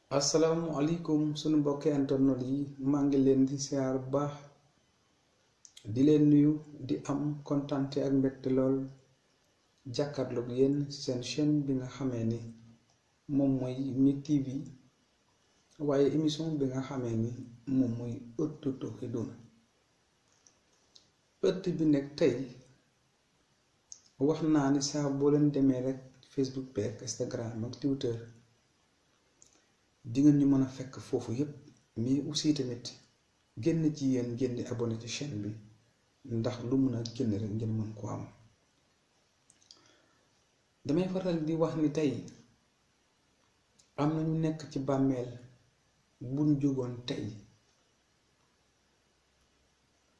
asalaamualeykum sunu mbokki internet yi maa ngi leen di siyaar bu baax di leen nuyu di am kontante ak mbégte lool jàkkaarloog yéen seen chaîne bi nga xamee ni moom mooy MIG TV waaye émission bi nga xamee ni moom mooy ëttu Tooxiduna ëtt bi nekk tey wax naa ni saa boo leen demee rek Facebook beek Instagram ak Twitter di ngeen ñu mën a fekk foofu yépp mais aussi tamit génn ci yéen ngeen di abonné ci chaîne bi ndax lu mën a génn rek ngeen mën ko am. damay faral di wax ni tey am na ñu nekk ci bàmmeel buñ jógoon tey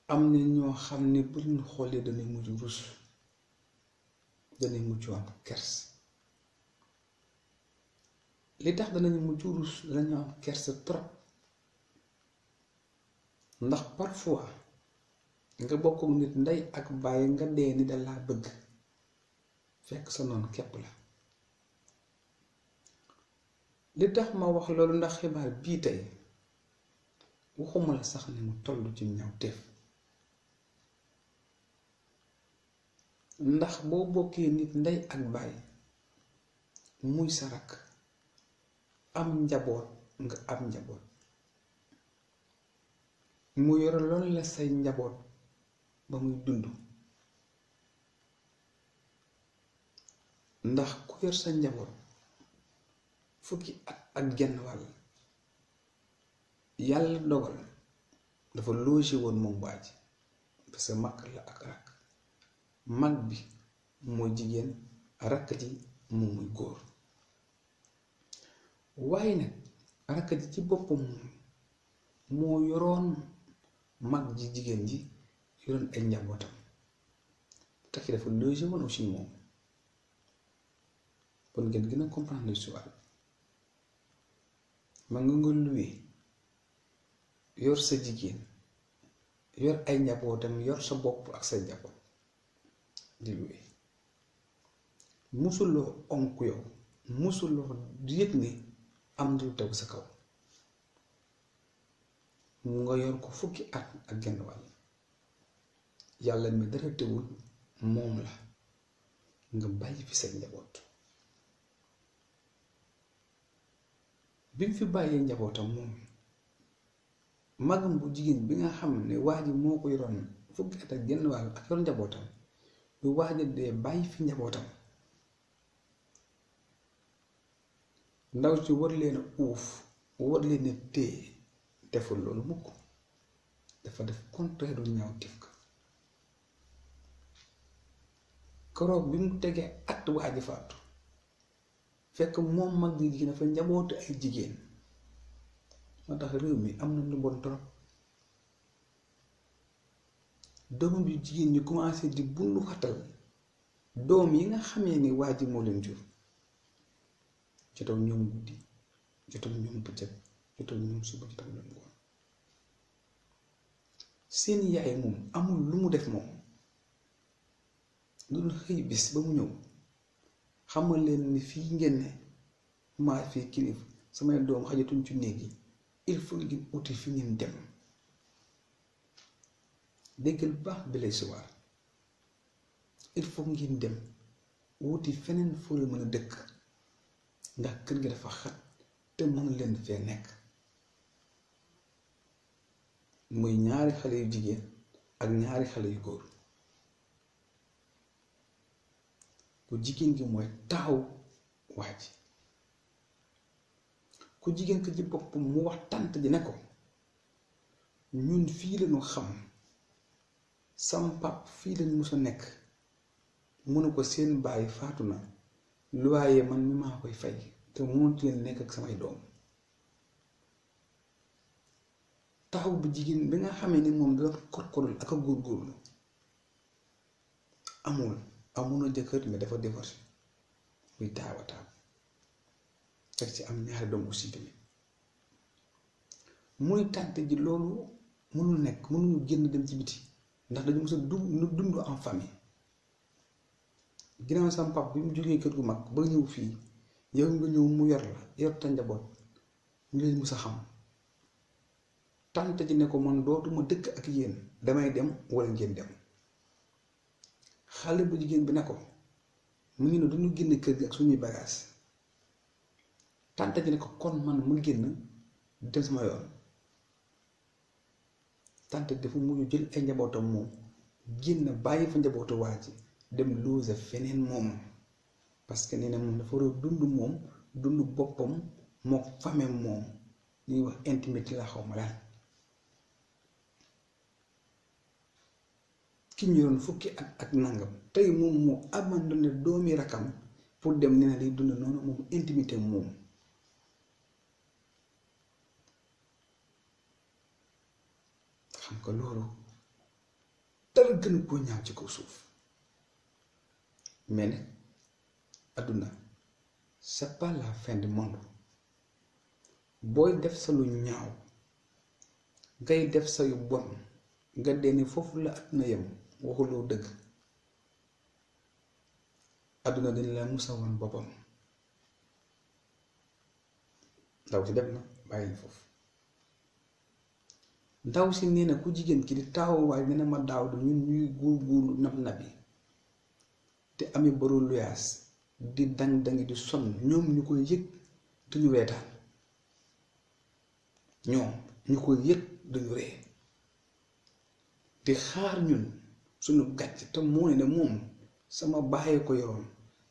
am na ñoo xam ne buñ xoolee dañuy mujj rus dañuy mujj am kers. li tax danañu mujj rus danañu am kersa trop ndax parfois nga bokk ak nit ndey ak bàyyi nga dee ni da laa bëgg fekk sa noonu képp la. li tax ma wax loolu ndax xibaar bii tey waxuma la sax ni mu toll ci ñaawteef ndax boo bokkee nit ndey ak bàyyi muy sa rakk am njaboot nga am njaboot mu yore loolu la say njaboot ba muy dund ndax ku yor sa njaboot fukki at ak genn wàll yàlla dogal dafa logé woon moom waa ji parce que mag la ak rakk mag bi mooy jigéen rakk ji moom muy góor waaye nag rakk ji ci boppam moo yoroon mag ji jigéen ji yoroon ay njabootam takki dafa logé woon aussi moom kon ngeen gën a comprendre l'histoire ma nga luwee yor sa jigéen yor ay njabootam yor sa bopp ak sa njaboot di luwee musuloo onk yow musuloo yëg ni am na lu tegu sa kaw mu nga yor ko fukki at ak genn wàll yàlla mi dara teewul moom la nga bàyyi fi sa njaboot bi mu fi bàyyee njabootam moom magam bu jigéen bi nga xam ne waa ji moo ko yoroon fukki at ak genn wàll ak yor njabootam bi waa ji dee bàyyi fi njabootam ndaw ci war leen a uuf war leen a téye deful loolu mukk dafa def contraire du ñaawteef ka keroog bi mu tegee at waa ji faatu fekk moom mag ji jigéen dafa njabootu ay jigéen moo tax réew mi am na lu bon trop doom yu jigéen ñu commencé di bundu xatal doom yi nga xamee ni waa ji moo leen jur jotaw ñoom guddi jotaw ñoom bëccëg jotaw ñoom suba jotaw ñoom ngoon seen yaay moom amul lu mu def moom lu xëy bis ba mu ñëw xamal leen ni fii ngeen ne maa fii kilif samay doom xajatuñ ci néeg yi il faut ngeen uti fi ngeen dem déggal baax bi lay suwaar il faut ngeen dem wuti feneen foo la mën a dëkk ndax kër gi dafa xat te mënu leen fee nekk muy ñaari xale yu jigéen ak ñaari xale yu góor ku jigéen gi mooy taaw waa ji ku jigéen ko ci boppam mu wax tànt ji ne ko ñun fii lañu xam sam pap fii lañu musa nekk mënu ko seen bàyyi faatu na lu waaye man mi maa koy fay te mënut leen nekk ak samay doom taxaw bu jigéen bi nga xamee ni moom dana korkorul ak a góorgóorlu amul na jëkkër mais dafa divorcé muy taawa taaw teg ci am ñaari doom aussi tamit muy tànt ji loolu mënul nekk mënuñu génn dem ci biti ndax dañu mës a dund en famille ginnaaw sama pap bi mu jógee kër gu mag ba ñëw fii yow nga ñëw mu yor la yor ta njaboot ngeen mus a xam. tante ji ne ko man dootuma dëkk ak yéen damay dem wala ngeen dem. xale bu jigéen bi ne ko mu ngi ne duñu génn kër gi ak suñuy bagage. tante ji ne ko kon man mu génn dem sama yoon. tante dafa mujj jël ay njabootam moom génn bàyyi fa njabootu waa ji dem loose feneen moom parce que nee na moom dafa war a dund moom dund boppam moo famem moom ñuy wax intimité la xaw ma lan. ki ñu doon fukki ak nangam tey moom moo abandonné doomi rakam pour dem nee na liy dund noonu moom intimité moom. xam nga loolu dara gën koo ñaaw ci kaw suuf mais nag àdduna c'est pas la fin du monde. booy def sa lu ñaaw ngay def sa yu bon nga dee foofu la àdduna yem waxuloo dëgg. àdduna dañ la musa woon boppam. ndaw si dem na bàyyi foofu. ndaw si nee na ku jigéen ki di taawawaay nee na ma daaw du ñun ñuy góor nabi te ami baru luyaas di dang-dangi di sonn ñoom ñu koy yëg duñu reetaan. ñoom ñu koy yëg duñu ree di xaar ñun suñu gàcc te moo ne moom sama bàyyi ko yoroon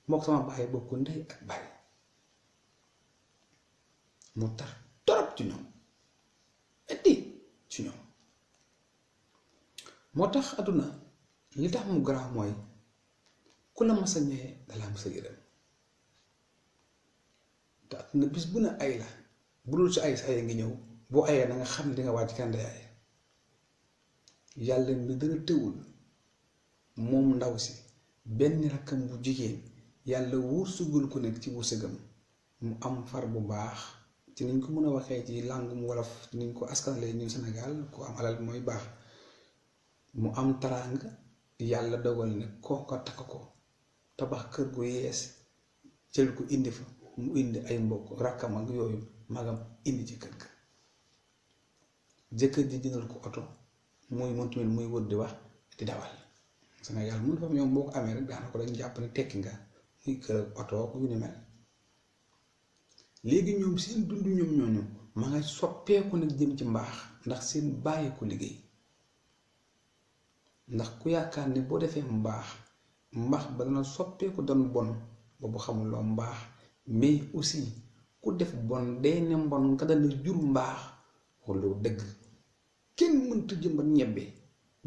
mook sama bàyyi bokk ndey ak bàyyi. mu tar torop ci ñoom etti ci ñoom. moo tax àdduna li tax mu garaaw mooy ku la masa ñëwee dalaa masa yërëm. te àdduna bis bu ne ay la bu dul si ay sa ay ngi ñëw boo ayee na nga xam ne dinga wàcc kànd yaay. yàlla mi dara tëwul moom ndaw si benn rakkam bu jigéen yàlla wërsëgal ko nekk ci wërsëgam mu am far bu baax ci niñ ko mën a waxee ci làngum wolof ci niñ ko askanale ñun Sénégal ku am alal mooy baax. mu am taraanga yàlla dogal ne kooka takk ko tabax kër gu yees jël ko indi fa mu indi ay mbokk rakkam ak yooyu magam indi ci kër ga. jëkkër ji jëndal ko oto muy moom tamit muy wër di wax di dawal. Sénégal mun fa ñoom boo ko amee rek daanaka dañ jàpp ne tekki nga muy kër ak oto yu ni mel. léegi ñoom seen dund ñoom ñooñu ma nga soppeeku nag jëm ci mbaax ndax seen bàyyi ko liggéey. ndax ku yaakaar ne boo defee mbaax ba dana soppeeku doon bon boobu xamuloo mbaax. mais aussi ku def bon day ne mbon nga dana jur mbaax walla dëgg. kenn mënta jëmbat ñebbe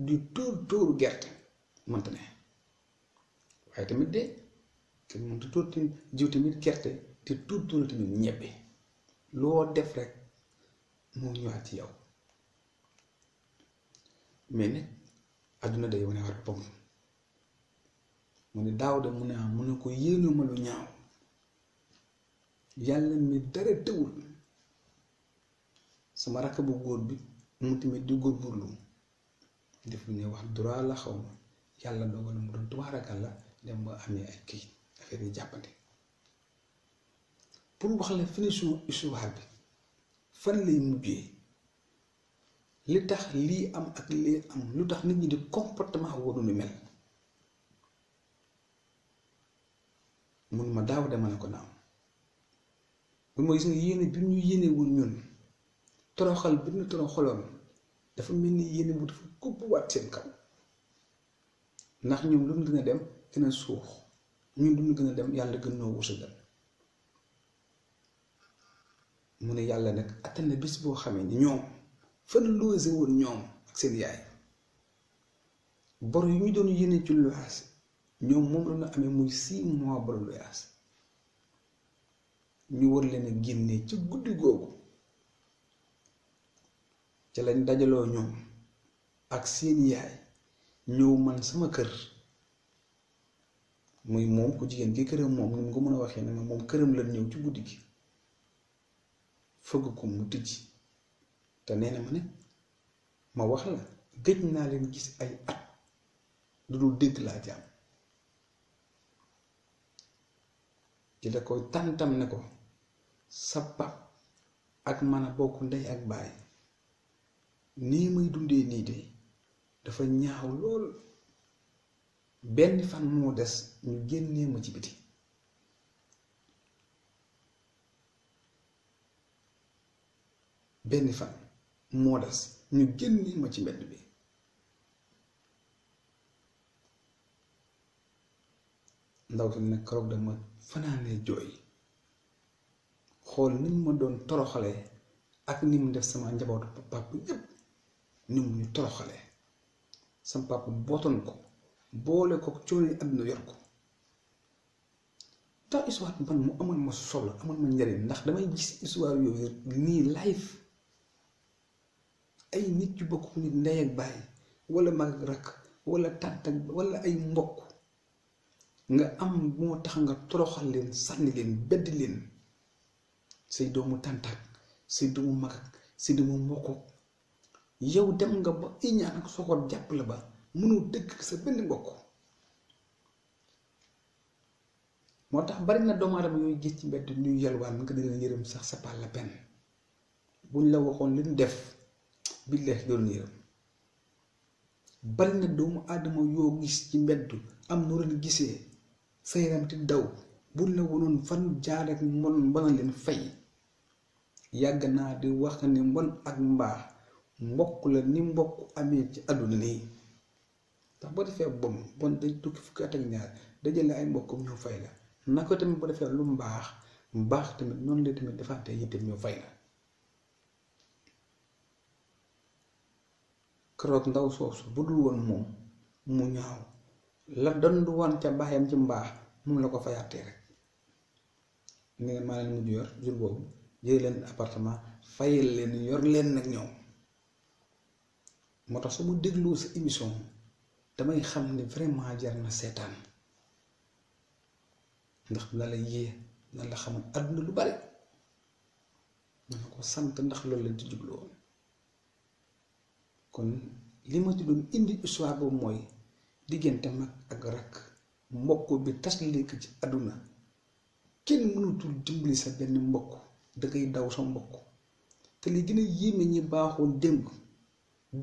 di tóoru gerte mënta ne waaye tamit de kenn mënta jiw tamit gerte te tóoru tamit ñebbe. loo def rek moo ñëwaat ci yow. mais nag àdduna day wane war boppam. mu ne daaw de mu ne ko yéenu ma lu ñaaw. yàlla mi dara tëwul sama rakk bu góor bi mu tamit di góorgóorlu def lu ñuy wax droit la xaw ma yàlla dogal mu doon tubaarakal la dem ba amee ay kii affaire yi jàppante. pour wax la finition histoire bi fan lay mujjee li tax lii am ak lii am lu tax nit ñi di comportement waru nu mel. mun ma daaw de ma ne ko naam bu ma gis nga yéene bi ñu yéenewul ñun toroxal bi ñu toroxaloon dafa mel ni yéene bu dafa kupp waat seen kaw. ndax ñoom lu mu gën a dem gën a suux ñun lu mu gën a dem yàlla gën noo wërsëgal. mu ne yàlla nag attan na bis boo xamee ni ñoom fan loose woon ñoom ak seen yaay bor yu ñu doon yéene ci luyaas ñoom moom la ñu amee muy 6 mois boru luyaas. ñu war leen a génnee ci guddi googu ca lañ dajaloo ñoom ak seen yaay ñëw man sama kër. muy moom ku jigéen ki këram moom ni mu ko mën a waxee ne moom këram la ñëw ci guddi gi fëgg ko mu tijji te nee na ma ne ma wax la gëj naa leen gis ay at lu dul dégg laa ci am. ci la koy tàntam ne ko sa pap ak mën a bokk ndey ak baay nii muy dundee nii de dafa ñaaw lool. benn fan moo des ñu génnee ma ci biti. benn fan moo des ñu génnee ma ci mbedd bi. ndaw si nag keroog dama fanaanee jooy xool ni mu ma doon toroxalee ak ni mu def sama njabootu papa yépp ni mu ñu toroxalee. sama papa bootoon ko boole ko coono àdduna yor ko. tax histoire man mu amal ma solo amal ma njariñ ndax damay gis histoire yooyu nii live. ay nit yu bokk nit ndey ak baay wala mag ak rakk wala tànt ak wala ay mbokk nga am moo tax nga toroxal leen sànni leen bedd leen say doomu tàntak say doomu mag ak say doomu mbokk yow dem nga ba iñaan ak soxor jàpp la ba mënoo dëkk sa benn mbokk. moo tax bari na doomu aadama yooyu gis ci mbedd ñuy yalwaan nga di leen yërëm sax c'est pas la peine. buñ la waxoon li ñu def billahi doon yërëm. bari na doomu aadama yoo gis ci mbedd am noo leen gisee sa yaram ti daw buñ la wonoon fan jaar ak mbon leen fay. yàgg naa di wax ni mbon ak mbaax mbokk la ni mbokk amee ci àdduna nii. ndax boo defee bon day tukki fukki at ak ñaar dajale ay mbokkam ñoo fay la naka tamit boo defee lu mbaax tamit noonu la tamit defaate yitte ñoo fay la. keroog ndaw soosu bu dul woon moom mu ñaaw la dondu woon ca baayam ci mbaax moom la ko fayaatee rek. ne maa leen mujj yor jur boobu jël leen appartement fayal leen yor leen nag ñoom. moo tax su ma dégloo sa émission damay xam ne vraiment jar na seetaan ndax la la yee na la xamal àdduna lu bari na ko sant ndax loolu lañ ci jublu woon. kon li ma ci doon indi histoire boobu mooy diggante mag ak rakk mbokk bi tas léegi ci àdduna kenn mënatul dimbali sa benn mbokk dangay daw sa mbokk. te li gën a yéeme ñi baaxoon démb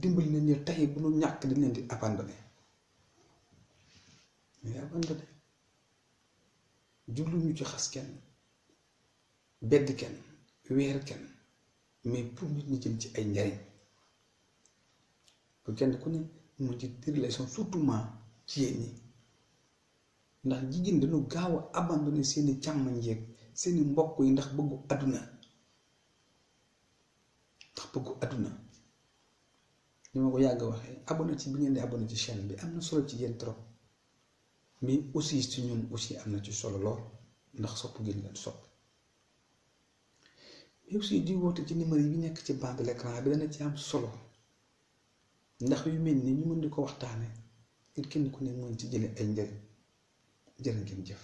dimbali nañ ne tey bu ñu ñàkk dañ leen di abandonné. mais abandonné jublu ñu ci xas kenn bedd kenn weer kenn mais pour nit ñi jëm ci ay njariñ. pour kenn ku ne mu ci relation surtout ci yéen ñi ndax jigéen dañu gaaw a abandonné seeni càmmañ yeeg seeni mbokk yi ndax bëggu àdduna. ni ma ko yàgg waxee abonné ci bi ngeen di abonné ci chaîne bi am na solo ci yéen trop mais aussi ci ñun aussi am na ci solo lool ndax sopp ngeen leen sopp. mais aussi di woote ci numéro yi nekk ci bande de l'écran bi dana ci am solo. ndax yu mel ni ñu mën di ko waxtaane ngir kenn ku ne mën ci jële ay njëriñ jërë ngeen jëf.